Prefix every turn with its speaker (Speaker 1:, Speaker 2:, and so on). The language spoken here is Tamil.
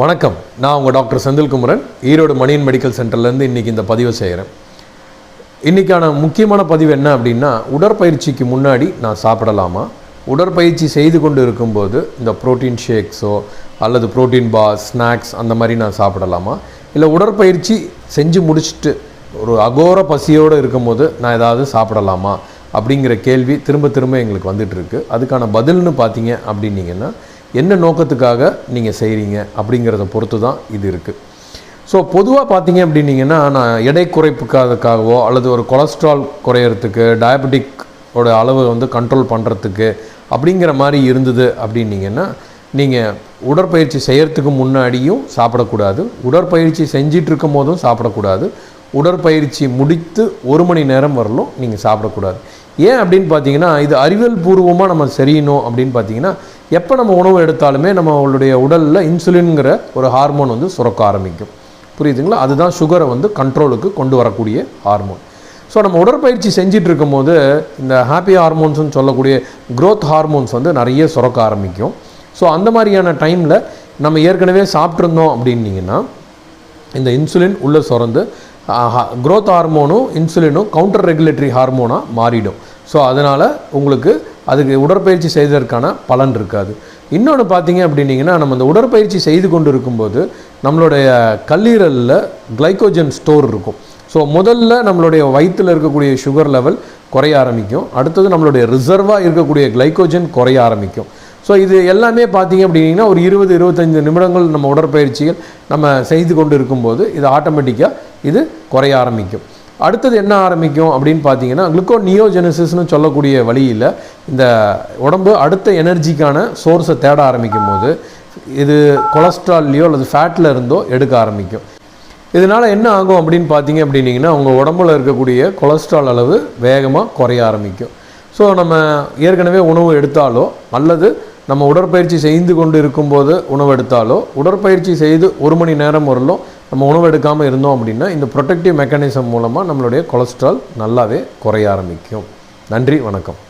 Speaker 1: வணக்கம். நான் உங்கள் டாக்டர் செந்தில்குமரன், ஈரோடு மணியன் மெடிக்கல் சென்டர்லேருந்து இன்றைக்கி இந்த பதிவை செய்கிறேன். இன்றைக்கான முக்கியமான பதிவு என்ன அப்படின்னா, உடற்பயிற்சிக்கு முன்னாடி நான் சாப்பிடலாமா, உடற்பயிற்சி செய்து கொண்டு இருக்கும்போது இந்த ப்ரோட்டீன் ஷேக்ஸோ அல்லது ப்ரோட்டீன் பார், ஸ்நாக்ஸ் அந்த மாதிரி நான் சாப்பிடலாமா, இல்லை உடற்பயிற்சி செஞ்சு முடிச்சுட்டு ஒரு அகோர பசியோடு இருக்கும்போது நான் ஏதாவது சாப்பிடலாமா அப்படிங்கிற கேள்வி திரும்ப திரும்ப எங்களுக்கு வந்துட்டுருக்கு. அதுக்கான பதில்னு பார்த்தீங்க அப்படின்னீங்கன்னா, என்ன நோக்கத்துக்காக நீங்கள் செய்கிறீங்க அப்படிங்கிறத பொறுத்து தான் இது இருக்குது. ஸோ பொதுவாக பார்த்தீங்க அப்படின்னீங்கன்னா, நான் எடை குறைப்புக்காகவோ அல்லது ஒரு கொலஸ்ட்ரால் குறையிறதுக்கு, டயபெட்டிக்கோட அளவு கண்ட்ரோல் பண்ணுறதுக்கு அப்படிங்கிற மாதிரி இருந்தது அப்படின்னீங்கன்னா, நீங்கள் உடற்பயிற்சி செய்கிறதுக்கு முன்னாடியும் சாப்பிடக்கூடாது, உடற்பயிற்சி செஞ்சிட்ருக்கும் போதும் சாப்பிடக்கூடாது, உடற்பயிற்சி முடித்து 1 மணி நேரம் வரலும் நீங்கள் சாப்பிடக்கூடாது. ஏன் அப்படின்னு பார்த்தீங்கன்னா, இது அறிவியல் பூர்வமாக நம்ம செய்யணும் அப்படின்னு பார்த்தீங்கன்னா, எப்போ நம்ம உணவு எடுத்தாலுமே நம்மளுடைய உடலில் இன்சுலின்ங்கிற ஒரு ஹார்மோன் சுரக்க ஆரம்பிக்கும். புரியுதுங்களா? அதுதான் சுகரை கண்ட்ரோலுக்கு கொண்டு வரக்கூடிய ஹார்மோன். ஸோ நம்ம உடற்பயிற்சி செஞ்சிட்டு இருக்கும்போது இந்த ஹாப்பி ஹார்மோன்ஸ்னு சொல்லக்கூடிய க்ரோத் ஹார்மோன்ஸ் நிறைய சுரக்க ஆரம்பிக்கும். ஸோ அந்த மாதிரியான டைமில் நம்ம ஏற்கனவே சாப்பிட்ருந்தோம் அப்படின்னீங்கன்னா, இந்த இன்சுலின் உள்ளே சுரந்து க்ரோத் ஹார்மோனும் இன்சுலினும் கவுண்டர் ரெகுலேட்டரி ஹார்மோனாக மாறிடும். ஸோ அதனால் உங்களுக்கு அதுக்கு உடற்பயிற்சி செய்வதற்கான பலன் இருக்காது. இன்னொன்று பார்த்தீங்க அப்படின்னீங்கன்னா, நம்ம இந்த உடற்பயிற்சி செய்து கொண்டு இருக்கும்போது நம்மளுடைய கல்லீரலில் கிளைக்கோஜன் ஸ்டோர் இருக்கும். ஸோ முதல்ல நம்மளுடைய வயிற்றில் இருக்கக்கூடிய சுகர் லெவல் குறைய ஆரம்பிக்கும். அடுத்தது நம்மளுடைய ரிசர்வாக இருக்கக்கூடிய கிளைக்கோஜன் குறைய ஆரம்பிக்கும். ஸோ இது எல்லாமே பார்த்தீங்க அப்படின்னா, ஒரு 20-25 நிமிடங்கள் நம்ம உடற்பயிற்சிகள் நம்ம செய்து கொண்டு இருக்கும்போது இது ஆட்டோமேட்டிக்காக இது குறைய ஆரம்பிக்கும். அடுத்தது என்ன ஆரம்பிக்கும் அப்படின்னு பார்த்தீங்கன்னா, குளுக்கோனியோஜெனசிஸ்னு சொல்லக்கூடிய வழியில் இந்த உடம்பு அடுத்த எனர்ஜிக்கான சோர்ஸை தேட ஆரம்பிக்கும் போது இது கொலஸ்ட்ரால்லையோ அல்லது ஃபேட்டில் இருந்தோ எடுக்க ஆரம்பிக்கும். இதனால் என்ன ஆகும் அப்படின்னு பார்த்தீங்க அப்படின்னிங்கன்னா, உங்கள் உடம்புல இருக்கக்கூடிய கொலஸ்ட்ரால் அளவு வேகமாக குறைய ஆரம்பிக்கும். ஸோ நம்ம ஏற்கனவே உணவு எடுத்தாலோ அல்லது நம்ம உடற்பயிற்சி செய்து கொண்டு இருக்கும்போது உணவு எடுத்தாலோ, உடற்பயிற்சி செய்து 1 மணி நேரம் வரலும் நம்ம உணவு எடுக்காமல் இருந்தோம் அப்படின்னா, இந்த ப்ரொடெக்டிவ் மெக்கானிசம் மூலமாக நம்மளுடைய கொலஸ்ட்ரால் நல்லாவே குறைய ஆரம்பிக்கும். நன்றி, வணக்கம்.